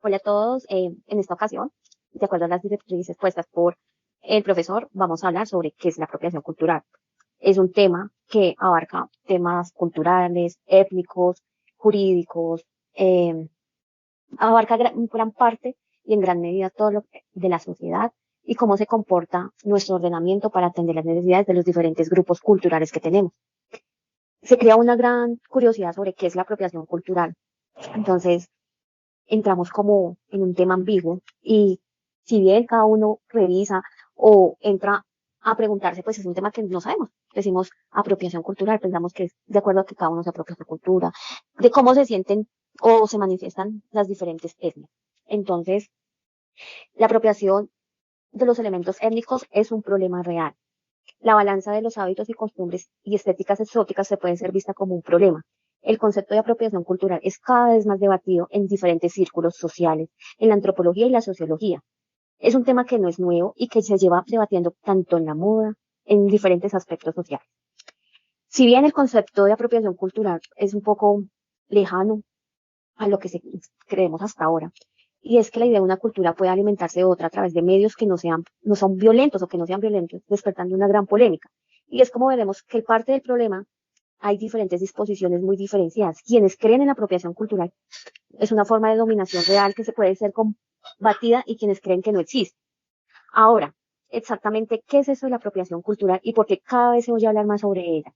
Hola a todos. En esta ocasión, de acuerdo a las directrices puestas por el profesor, vamos a hablar sobre qué es la apropiación cultural. Es un tema que abarca temas culturales, étnicos, jurídicos, abarca gran parte y en gran medida todo lo de la sociedad y cómo se comporta nuestro ordenamiento para atender las necesidades de los diferentes grupos culturales que tenemos. Se crea una gran curiosidad sobre qué es la apropiación cultural. Entonces, entramos como en un tema ambiguo y si bien cada uno revisa o entra a preguntarse, pues es un tema que no sabemos. Decimos apropiación cultural, pensamos que es de acuerdo a que cada uno se apropia su cultura, de cómo se sienten o se manifiestan las diferentes etnias. Entonces, la apropiación de los elementos étnicos es un problema real. La balanza de los hábitos y costumbres y estéticas exóticas se puede ser vista como un problema. El concepto de apropiación cultural es cada vez más debatido en diferentes círculos sociales, en la antropología y la sociología. Es un tema que no es nuevo y que se lleva debatiendo tanto en la moda, en diferentes aspectos sociales. Si bien el concepto de apropiación cultural es un poco lejano a lo que creemos hasta ahora, y es que la idea de una cultura puede alimentarse de otra a través de medios que no son violentos o que no sean violentos, despertando una gran polémica. Y es como veremos que parte del problema hay diferentes disposiciones muy diferenciadas. Quienes creen en la apropiación cultural es una forma de dominación real que se puede ser combatida y quienes creen que no existe. Ahora, exactamente qué es eso de la apropiación cultural y por qué cada vez se oye hablar más sobre ella.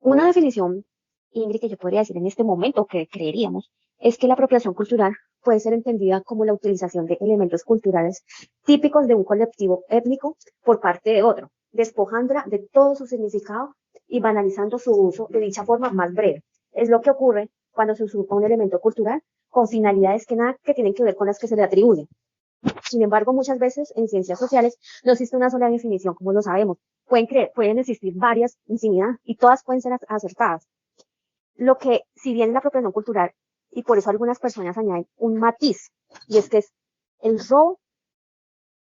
Una definición, Ingrid, que yo podría decir en este momento, que creeríamos, es que la apropiación cultural puede ser entendida como la utilización de elementos culturales típicos de un colectivo étnico por parte de otro, despojándola de todo su significado y banalizando su uso de dicha forma más breve. Es lo que ocurre cuando se usurpa un elemento cultural con finalidades que nada que tienen que ver con las que se le atribuyen. Sin embargo, muchas veces en ciencias sociales no existe una sola definición, como lo sabemos. Pueden existir varias, infinidad, y todas pueden ser acertadas. Lo que, si bien es la apropiación cultural, y por eso algunas personas añaden un matiz, y es que es el robo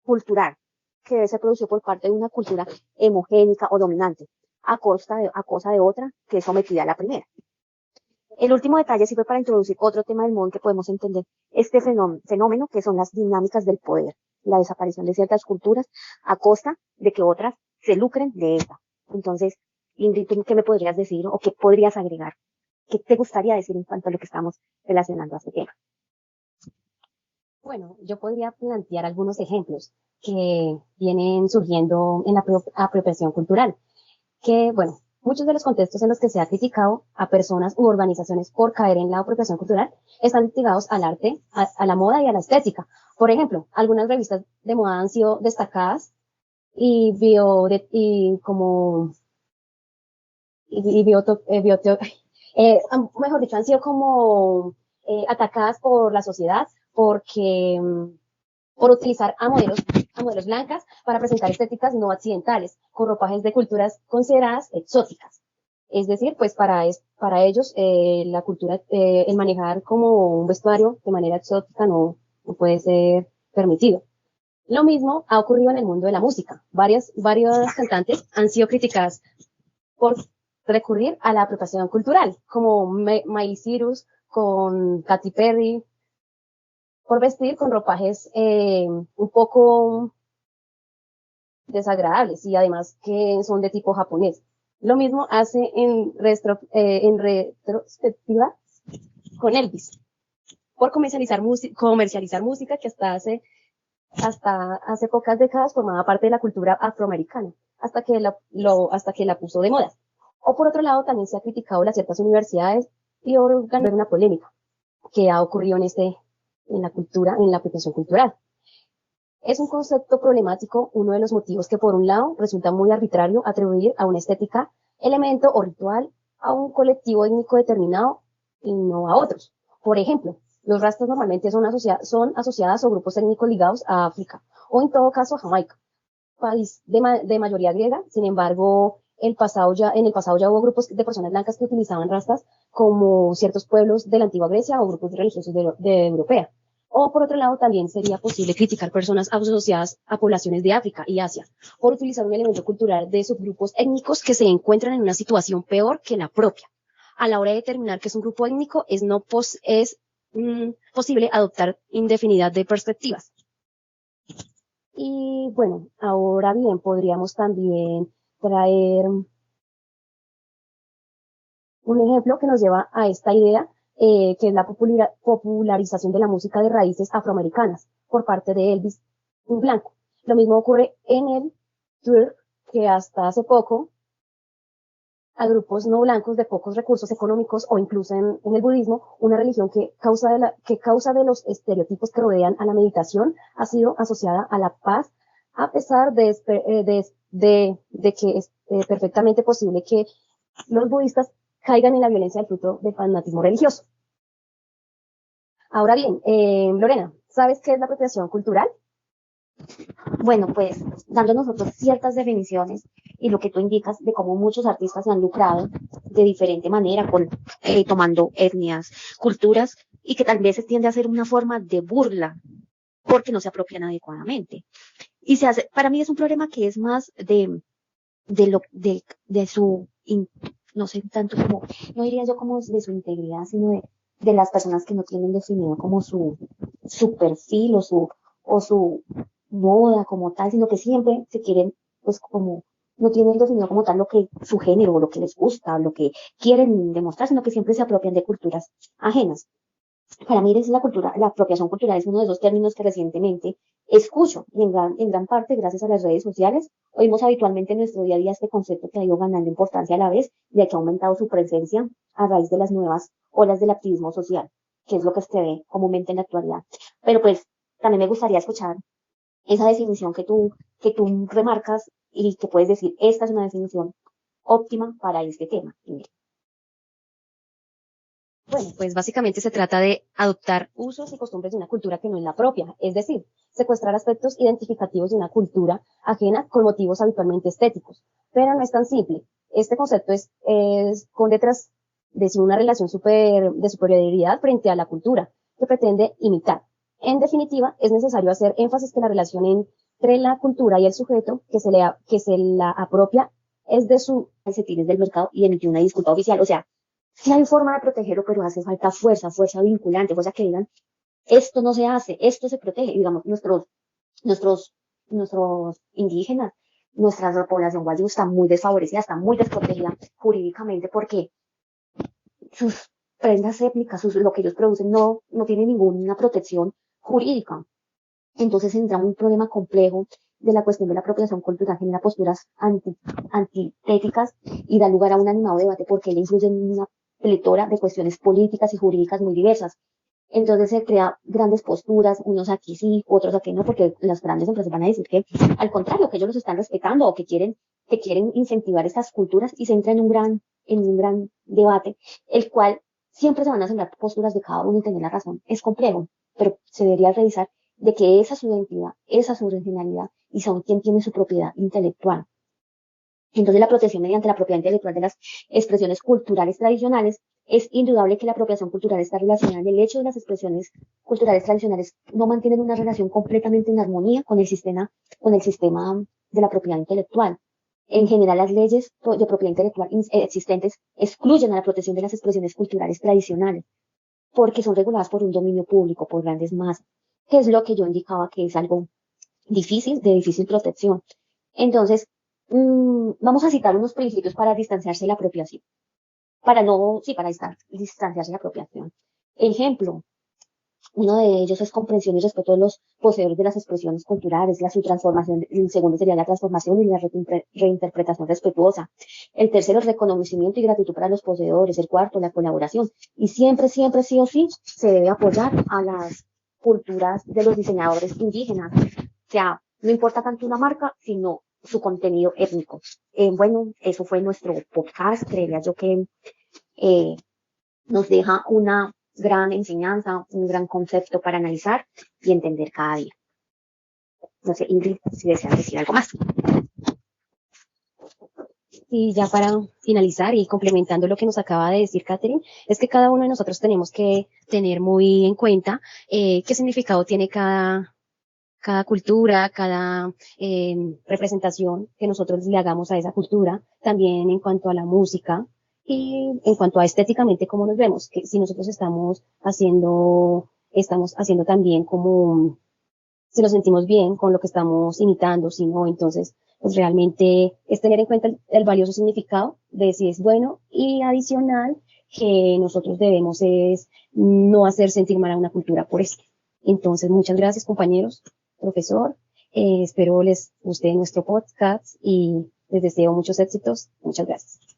cultural que debe ser producido por parte de una cultura homogénica o dominante, a costa de otra que es sometida a la primera. El último detalle sirve para introducir otro tema del modo en que podemos entender este fenómeno que son las dinámicas del poder, la desaparición de ciertas culturas a costa de que otras se lucren de esta. Entonces, Ingrid, ¿tú qué me podrías decir o qué podrías agregar? ¿Qué te gustaría decir en cuanto a lo que estamos relacionando a este tema? Bueno, yo podría plantear algunos ejemplos que vienen surgiendo en la apropiación cultural, que, bueno, muchos de los contextos en los que se ha criticado a personas u organizaciones por caer en la apropiación cultural están ligados al arte, a la moda y a la estética. Por ejemplo, algunas revistas de moda han sido destacadas y como y bioto- bioto- mejor dicho, han sido como atacadas por la sociedad porque por utilizar a modelos blancas para presentar estéticas no accidentales, con ropajes de culturas consideradas exóticas. Es decir, pues para ellos la cultura, el manejar como un vestuario de manera exótica no puede ser permitido. Lo mismo ha ocurrido en el mundo de la música. Varias cantantes han sido criticadas por recurrir a la apropiación cultural, como Miley Cyrus, con Katy Perry, por vestir con ropajes un poco desagradables y además que son de tipo japonés. Lo mismo hace en retrospectiva con Elvis, por comercializar música que hasta hace pocas décadas formaba parte de la cultura afroamericana, hasta que la puso de moda. O por otro lado, también se ha criticado las ciertas universidades y organizar una polémica que ha ocurrido en la apropiación cultural. Es un concepto problemático, uno de los motivos que por un lado resulta muy arbitrario atribuir a una estética, elemento o ritual a un colectivo étnico determinado y no a otros. Por ejemplo, los rastas normalmente son asociadas a grupos étnicos ligados a África o en todo caso a Jamaica, país de mayoría griega. Sin embargo, en el pasado ya hubo grupos de personas blancas que utilizaban rastas como ciertos pueblos de la antigua Grecia o grupos religiosos de Europea. O por otro lado, también sería posible criticar personas asociadas a poblaciones de África y Asia por utilizar un elemento cultural de subgrupos étnicos que se encuentran en una situación peor que la propia. A la hora de determinar que es un grupo étnico, es posible adoptar indefinidad de perspectivas. Y bueno, ahora bien, podríamos también traer un ejemplo que nos lleva a esta idea, que es la popularización de la música de raíces afroamericanas por parte de Elvis Blanco. Lo mismo ocurre en el twerk, que hasta hace poco a grupos no blancos de pocos recursos económicos, o incluso en el budismo, una religión que causa de los estereotipos que rodean a la meditación, ha sido asociada a la paz, a pesar de que es perfectamente posible que los budistas caigan en la violencia del fruto del fanatismo religioso. Ahora bien, Lorena, ¿sabes qué es la apropiación cultural? Bueno, pues dando nosotros ciertas definiciones y lo que tú indicas de cómo muchos artistas se han lucrado de diferente manera, tomando etnias, culturas, y que tal vez se tiende a ser una forma de burla porque no se apropian adecuadamente. Y para mí es un problema que es más de su, no sé, tanto como, no diría yo como de su integridad, sino de las personas que no tienen definido como su perfil o su moda como tal, sino que siempre se quieren, pues como, no tienen definido como tal lo que su género, o lo que les gusta, lo que quieren demostrar, sino que siempre se apropian de culturas ajenas. Para mí la apropiación cultural es uno de esos términos que recientemente escucho y en gran parte gracias a las redes sociales oímos habitualmente en nuestro día a día este concepto que ha ido ganando importancia a la vez, ya que ha aumentado su presencia a raíz de las nuevas olas del activismo social, que es lo que se ve comúnmente en la actualidad. Pero pues también me gustaría escuchar esa definición que tú remarcas y que puedes decir, esta es una definición óptima para este tema. Bueno, pues básicamente se trata de adoptar usos y costumbres de una cultura que no es la propia, es decir, secuestrar aspectos identificativos de una cultura ajena con motivos habitualmente estéticos. Pero no es tan simple. Este concepto con detrás de sí una relación de superioridad frente a la cultura que pretende imitar. En definitiva, es necesario hacer énfasis que la relación entre la cultura y el sujeto que se la apropia es de sus calcetines del mercado y emitir una disculpa oficial. O sea, sí hay forma de protegerlo, pero hace falta fuerza vinculante, fuerza que digan, esto no se hace, esto se protege. Digamos, nuestros indígenas, nuestra población guayú está muy desfavorecida, está muy desprotegida jurídicamente porque sus prendas étnicas, lo que ellos producen no tiene ninguna protección jurídica. Entonces entra un problema complejo de la cuestión de la apropiación cultural, genera posturas antitéticas y da lugar a un animado debate porque él influye en una pletora de cuestiones políticas y jurídicas muy diversas. Entonces se crea grandes posturas, unos aquí sí, otros aquí no, porque las grandes empresas van a decir que al contrario, que ellos los están respetando o que quieren incentivar estas culturas, y se entra en un gran debate, el cual siempre se van a sembrar posturas de cada uno y tener la razón. Es complejo, pero se debería revisar de que esa es su identidad, esa es su originalidad y son quien tiene su propiedad intelectual. Entonces, la protección mediante la propiedad intelectual de las expresiones culturales tradicionales, es indudable que la apropiación cultural está relacionada en el hecho de las expresiones culturales tradicionales no mantienen una relación completamente en armonía con el sistema de la propiedad intelectual. En general, las leyes de propiedad intelectual existentes excluyen a la protección de las expresiones culturales tradicionales, porque son reguladas por un dominio público, por grandes masas, que es lo que yo indicaba que es algo difícil, de difícil protección. Entonces, vamos a citar unos principios para distanciarse de la apropiación, para distanciarse de la apropiación. Ejemplo, uno de ellos es comprensión y respeto de los poseedores de las expresiones culturales, su transformación. El segundo sería la transformación y la reinterpretación respetuosa. El tercero, el reconocimiento y gratitud para los poseedores. El cuarto, la colaboración. Y siempre, sí o sí, se debe apoyar a las culturas de los diseñadores indígenas. O sea, no importa tanto una marca, sino su contenido étnico. Bueno, eso fue nuestro podcast. Creería yo que nos deja una gran enseñanza, un gran concepto para analizar y entender cada día. No sé, Ingrid, si deseas decir algo más. Y ya para finalizar y complementando lo que nos acaba de decir Catherine, es que cada uno de nosotros tenemos que tener muy en cuenta qué significado tiene cada cultura, cada representación que nosotros le hagamos a esa cultura, también en cuanto a la música, Y en cuanto a estéticamente, ¿cómo nos vemos? Que si nosotros estamos haciendo también como, si nos sentimos bien con lo que estamos imitando, si no, entonces, pues realmente es tener en cuenta el valioso significado de si es bueno y adicional que nosotros debemos es no hacer sentir mal a una cultura por esto. Entonces, muchas gracias, compañeros, profesor. Espero les guste nuestro podcast y les deseo muchos éxitos. Muchas gracias.